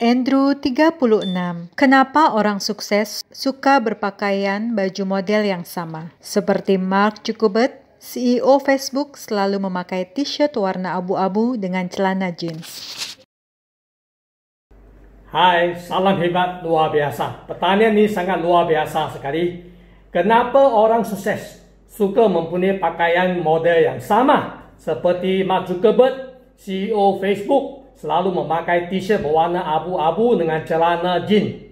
Andrew 36. Kenapa orang sukses suka berpakaian baju model yang sama? Seperti Mark Zuckerberg, CEO Facebook selalu memakai t-shirt warna abu-abu dengan celana jeans. Hai, salam hebat luar biasa. Pertanyaan ini sangat luar biasa sekali. Kenapa orang sukses suka mempunyai pakaian model yang sama? Seperti Mark Zuckerberg, CEO Facebook, selalu memakai t-shirt berwarna abu-abu dengan celana jeans.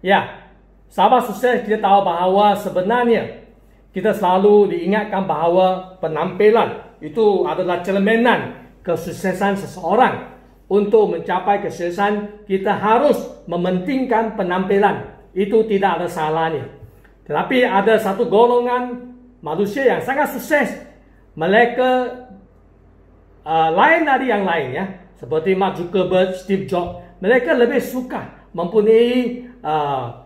Ya, sahabat sukses, kita tahu bahawa sebenarnya kita selalu diingatkan bahawa penampilan itu adalah cerminan kesuksesan seseorang. Untuk mencapai kesuksesan, kita harus mementingkan penampilan. Itu tidak ada salahnya. Tetapi ada satu golongan manusia yang sangat sukses. Mereka lain dari yang lain, ya. Seperti Mark Zuckerberg, Steve Jobs. Mereka lebih suka mempunyai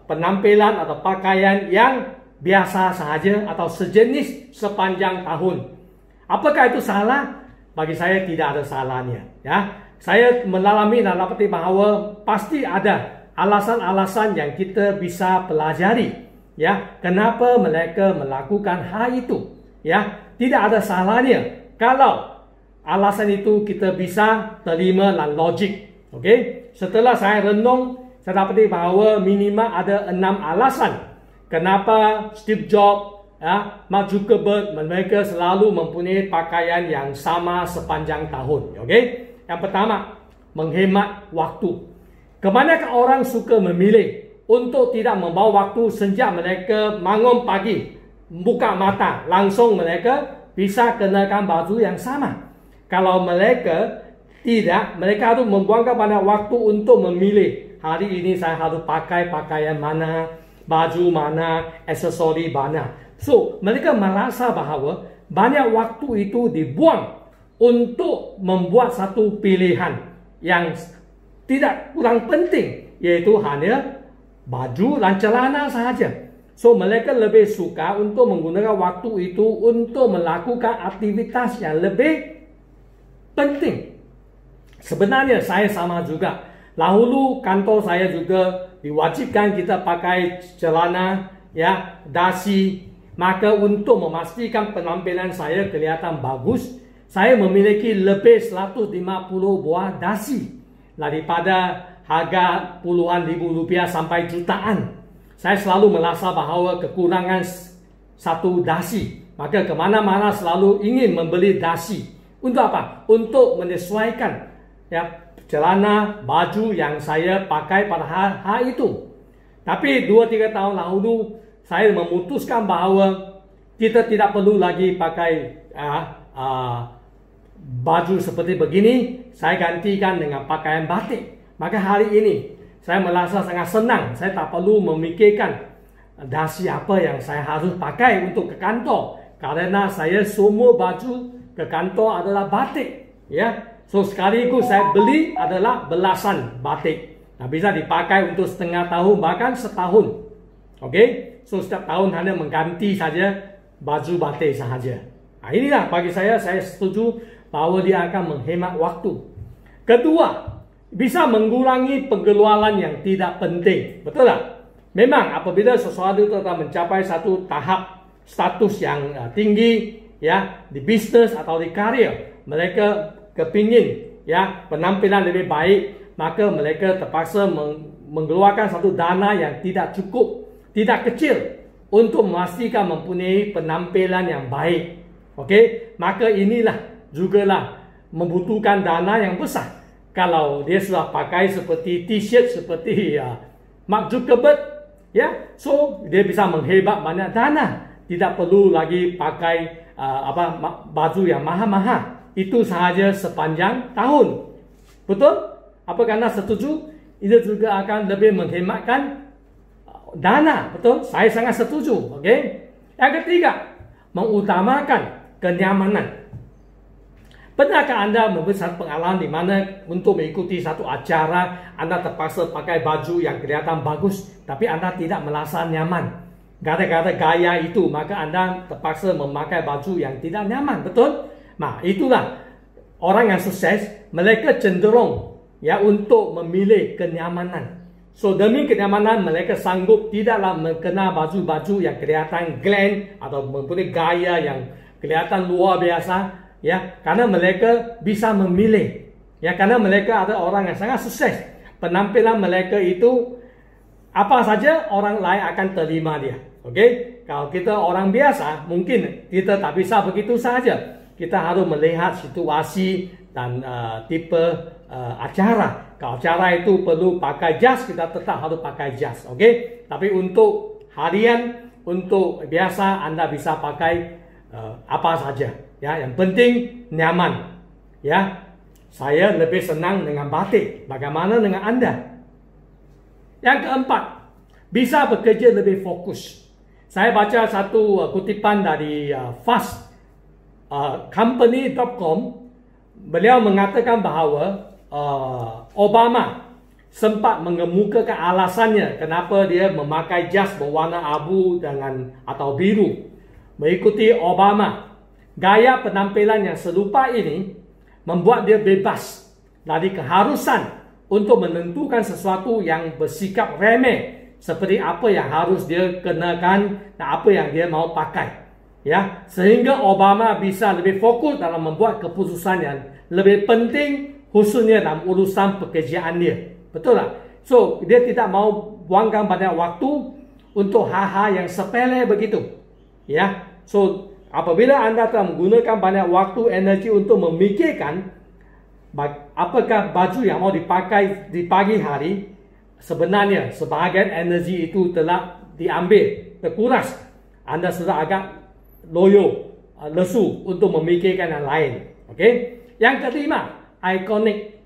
penampilan atau pakaian yang biasa sahaja atau sejenis sepanjang tahun. Apakah itu salah? Bagi saya tidak ada salahnya, ya. Saya mengalami dan dapati bahawa pasti ada alasan-alasan yang kita bisa pelajari, ya, kenapa mereka melakukan hal itu, ya. Tidak ada salahnya kalau alasan itu kita bisa terima dan logik. Okey, setelah saya renung, saya dapati bahawa minimal ada 6 alasan kenapa Steve Jobs, ya, Mark Zuckerberg, mereka selalu mempunyai pakaian yang sama sepanjang tahun. Okey. Yang pertama, menghemat waktu. Kebanyakan orang suka memilih untuk tidak membawa waktu sejak mereka bangun pagi, buka mata, langsung mereka bisa kenakan baju yang sama. Kalau mereka tidak, mereka harus membuangkan banyak waktu untuk memilih. Hari ini saya harus pakai pakaian mana, baju mana, aksesori mana. So, mereka merasa bahawa banyak waktu itu dibuang untuk membuat satu pilihan yang tidak kurang penting, yaitu hanya baju dan celana sahaja. So, mereka lebih suka untuk menggunakan waktu itu untuk melakukan aktivitas yang lebih penting. Sebenarnya saya sama juga. Dahulu kantor saya juga diwajibkan kita pakai celana, ya, dasi. Maka untuk memastikan penampilan saya kelihatan bagus, saya memiliki lebih 150 buah dasi daripada harga puluhan ribu rupiah sampai jutaan. Saya selalu merasa bahawa kekurangan satu dasi. Maka kemana-mana selalu ingin membeli dasi. Untuk apa? Untuk menyesuaikan, ya, celana, baju yang saya pakai pada hari itu. Tapi 2-3 tahun lalu saya memutuskan bahawa kita tidak perlu lagi pakai baju seperti begini. Saya gantikan dengan pakaian batik. Maka hari ini saya merasa sangat senang. Saya tak perlu memikirkan dasi apa yang saya harus pakai untuk ke kantor, karena saya semua baju ke kantor adalah batik, ya. So, sekaligus saya beli adalah belasan batik. Nah, bisa dipakai untuk setengah tahun, bahkan setahun. Okey. So, setiap tahun hanya mengganti saja baju batik sahaja. Nah, inilah bagi saya setuju bahawa dia akan menghemat waktu. Kedua, bisa mengurangi pengeluaran yang tidak penting. Betul tak? Memang apabila sesuatu telah mencapai satu tahap status yang tinggi, ya, di bisnes atau di karier, mereka kepingin, ya, penampilan lebih baik, maka mereka terpaksa mengeluarkan satu dana yang tidak cukup, tidak kecil, untuk memastikan mempunyai penampilan yang baik. Okey, maka inilah jugalah membutuhkan dana yang besar. Kalau dia sudah pakai seperti t-shirt seperti Mark Zuckerberg, ya, so dia bisa menghebat banyak dana. Tidak perlu lagi pakai baju yang mahal-mahal. Itu sahaja sepanjang tahun. Betul? Apakah anda setuju? Itu juga akan lebih menghematkan dana. Betul? Saya sangat setuju. Okey. Yang ketiga, mengutamakan kenyamanan. Pernahkah anda mempunyai satu pengalaman di mana untuk mengikuti satu acara anda terpaksa pakai baju yang kelihatan bagus, tapi anda tidak merasa nyaman? Gara-gara gaya itu, maka anda terpaksa memakai baju yang tidak nyaman. Betul? Nah, itulah orang yang sukses. Mereka cenderung ya untuk memilih kenyamanan. So demi kenyamanan mereka sanggup tidaklah mengenakan baju-baju yang kelihatan glam atau mempunyai gaya yang kelihatan luar biasa, ya, karena mereka bisa memilih, ya, karena mereka ada orang yang sangat sukses. Penampilan mereka itu apa saja orang lain akan terima dia. Okey, kalau kita orang biasa mungkin kita tak bisa begitu saja. Kita harus melihat situasi dan tipe acara. Kalau acara itu perlu pakai jas, kita tetap harus pakai jas. Okey, tapi untuk harian, untuk biasa anda bisa pakai apa saja. Ya, yang penting nyaman. Ya, saya lebih senang dengan batik. Bagaimana dengan anda? Yang keempat, bisa bekerja lebih fokus. Saya baca satu kutipan dari fastcompany.com. Beliau mengatakan bahawa Obama sempat mengemukakan alasannya kenapa dia memakai jas berwarna abu atau biru. Mengikuti Obama, gaya penampilan yang serupa ini membuat dia bebas dari keharusan untuk menentukan sesuatu yang bersikap remeh, seperti apa yang harus dia kenakan dan apa yang dia mau pakai, ya, sehingga Obama bisa lebih fokus dalam membuat keputusan yang lebih penting, khususnya dalam urusan pekerjaan dia. Betul tak? So dia tidak mau buangkan banyak waktu untuk hal-hal yang sepele begitu, ya. So apabila anda telah menggunakan banyak waktu, energi untuk memikirkan apakah baju yang mau dipakai di pagi hari, sebenarnya sebahagian energi itu telah diambil, terkuras. Anda sudah agak loyo, lesu untuk memikirkan yang lain. Okey. Yang kelima, ikonik.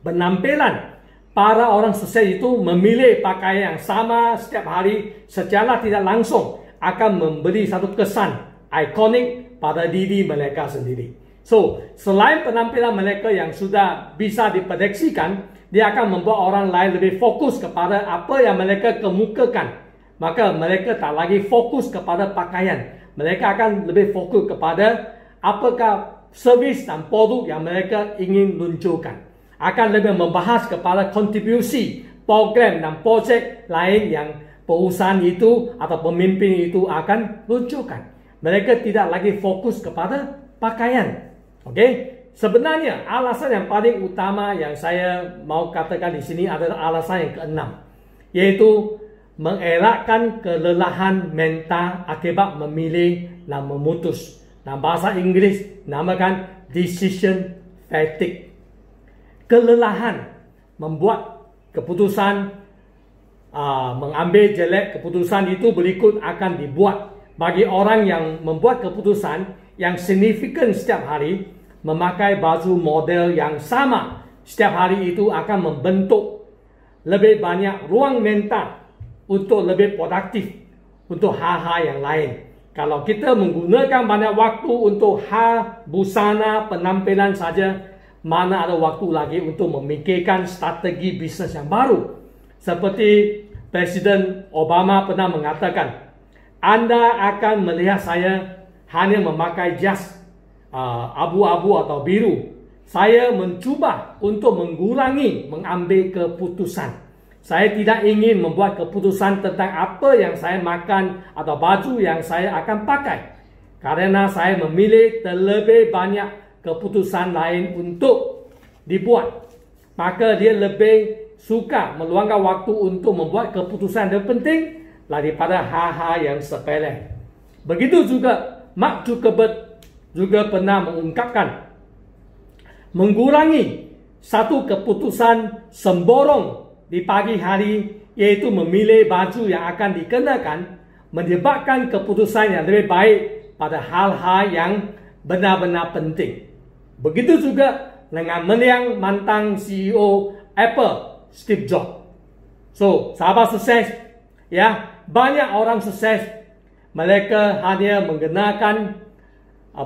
Penampilan para orang sukses itu memilih pakaian yang sama setiap hari secara tidak langsung akan memberi satu kesan ikonik pada diri mereka sendiri. So, selain penampilan mereka yang sudah bisa diprediksikan, dia akan membuat orang lain lebih fokus kepada apa yang mereka kemukakan. Maka mereka tak lagi fokus kepada pakaian. Mereka akan lebih fokus kepada apakah servis dan produk yang mereka ingin luncurkan. Akan lebih membahas kepada kontribusi, program dan projek lain yang perusahaan itu atau pemimpin itu akan luncurkan. Mereka tidak lagi fokus kepada pakaian. Okey? Sebenarnya alasan yang paling utama yang saya mau katakan di sini adalah alasan yang keenam, yaitu mengelakkan kelelahan mental akibat memilih dan memutus. Dalam bahasa Inggeris namakan decision fatigue. Kelelahan membuat keputusan, mengambil jelek keputusan itu berikut akan dibuat. Bagi orang yang membuat keputusan yang signifikan setiap hari, memakai baju model yang sama setiap hari itu akan membentuk lebih banyak ruang mental untuk lebih produktif untuk hal-hal yang lain. Kalau kita menggunakan banyak waktu untuk hal busana penampilan saja, mana ada waktu lagi untuk memikirkan strategi bisnes yang baru. Seperti Presiden Obama pernah mengatakan, anda akan melihat saya hanya memakai jas abu-abu atau biru. Saya mencuba untuk mengambil keputusan. Saya tidak ingin membuat keputusan tentang apa yang saya makan atau baju yang saya akan pakai, karena saya memilih terlebih banyak keputusan lain untuk dibuat. Maka dia lebih suka meluangkan waktu untuk membuat keputusan yang penting daripada hal-hal yang sepele. Begitu juga Mark Zuckerberg juga pernah mengungkapkan, mengurangi satu keputusan semborong di pagi hari, yaitu memilih baju yang akan dikenakan, menyebabkan keputusan yang lebih baik pada hal-hal yang benar-benar penting. Begitu juga dengan mendiang mantan CEO Apple, Steve Jobs. So, sahabat sukses, ya, banyak orang sukses mereka hanya menggunakan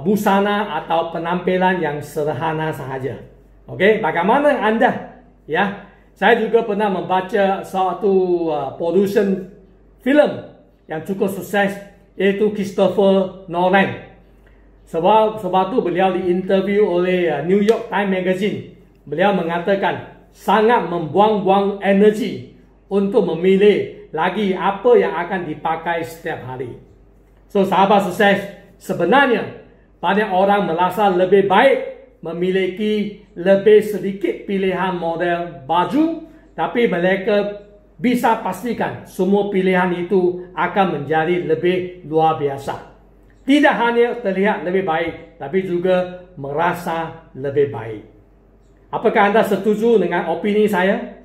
busana atau penampilan yang sederhana sahaja. Okey, bagaimana anda? Ya, saya juga pernah membaca suatu production film yang cukup sukses, yaitu Christopher Nolan. Sebab itu beliau diinterview oleh New York Times Magazine. beliau mengatakan sangat membuang-buang energi untuk memilih lagi apa yang akan dipakai setiap hari. So, sahabat sukses, sebenarnya banyak orang merasa lebih baik memiliki lebih sedikit pilihan model baju, tapi mereka bisa pastikan semua pilihan itu akan menjadi lebih luar biasa. Tidak hanya terlihat lebih baik, tapi juga merasa lebih baik. Apakah anda setuju dengan opini saya?